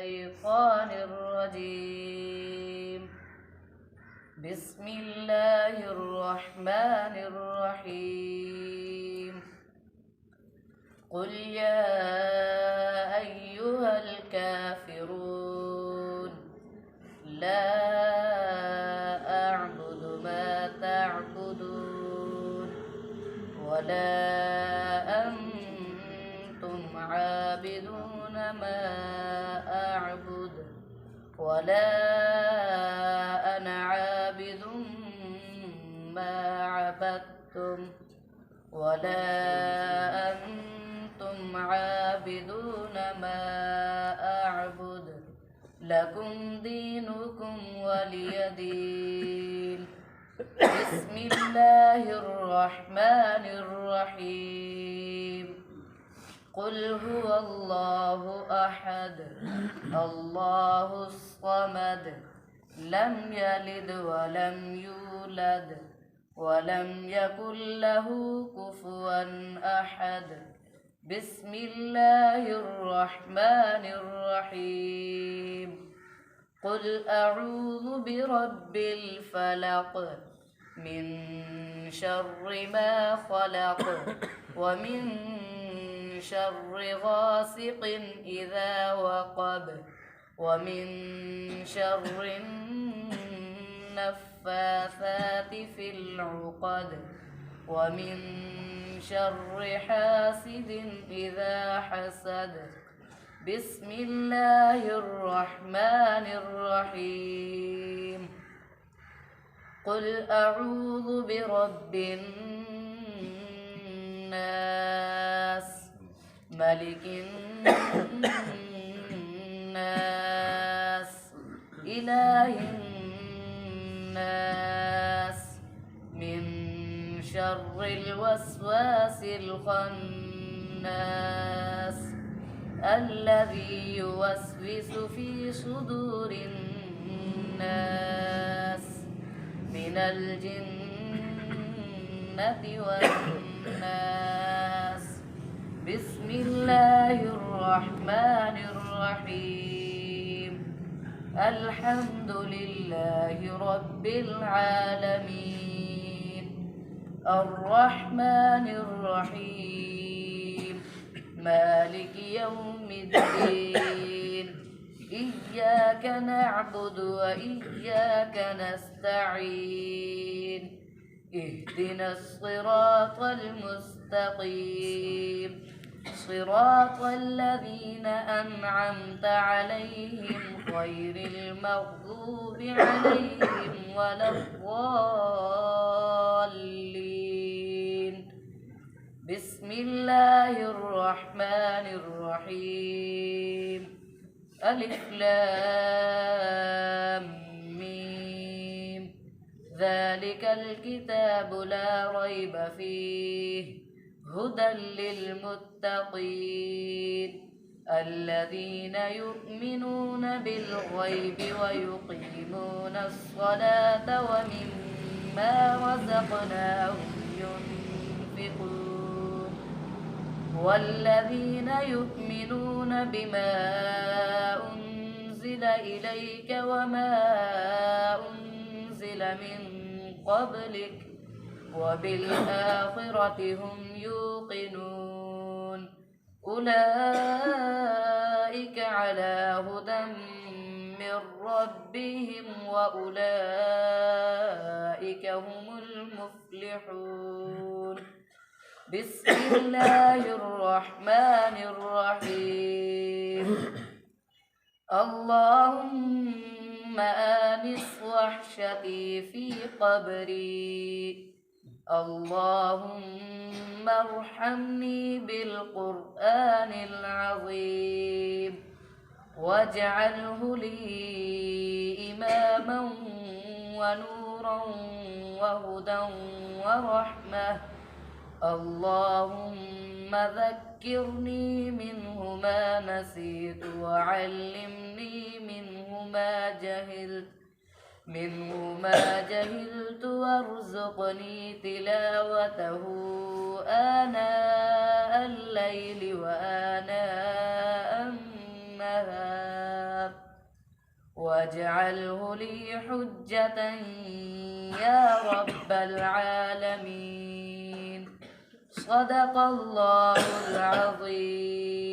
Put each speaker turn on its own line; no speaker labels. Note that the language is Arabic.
الشيطان الرجيم. بسم الله الرحمن الرحيم. قل يا أيها الكافرون لا أعبد ما تعبدون ولا أنتم عابدون ما أعبد ولا أنا عابد ما عبدتم ولا أنتم عابدون ما أعبد لكم دينكم ولي دين. بسم الله الرحمن الرحيم. قل هو الله أحد الله الصمد لم يلد ولم يولد ولم يكن له كفوا أحد. بسم الله الرحمن الرحيم. قل أعوذ برب الفلق من شر ما خلق ومن شر غاسق إذا وقب ومن شر النفاثات في العقد ومن شر حاسد إذا حسد. بسم الله الرحمن الرحيم. قل أعوذ برب الناس ملك الناس إله الناس من شر الوسواس الخناس الذي يوسوس في صدور الناس من الجنة والناس. بسم الله الرحمن الرحيم. الحمد لله رب العالمين الرحمن الرحيم مالك يوم الدين. إياك نعبد وإياك نستعين. اهدنا الصراط المستقيم صراط الذين أنعمت عليهم غير المغضوب عليهم ولا الضالين. بسم الله الرحمن الرحيم. ألف لام ميم ذلك الكتاب لا ريب فيه هدى للمتقين الذين يؤمنون بالغيب ويقيمون الصلاة ومما رزقناهم ينفقون والذين يؤمنون بما أنزل إليك وما أنزل من قبلك وبالآخرة هم يوقنون أولئك على هدى من ربهم وأولئك هم المفلحون. بسم الله الرحمن الرحيم. اللهم آنس وحشتي في قبري اللهم ارحمني بالقرآن العظيم واجعله لي إماما ونورا وهدى ورحمة. اللهم ذكرني منه ما نسيت وعلمني منه ما جهلت وارزقني تلاوته آناء الليل وآناء النهار واجعله لي حجة يا رب العالمين. صدق الله العظيم.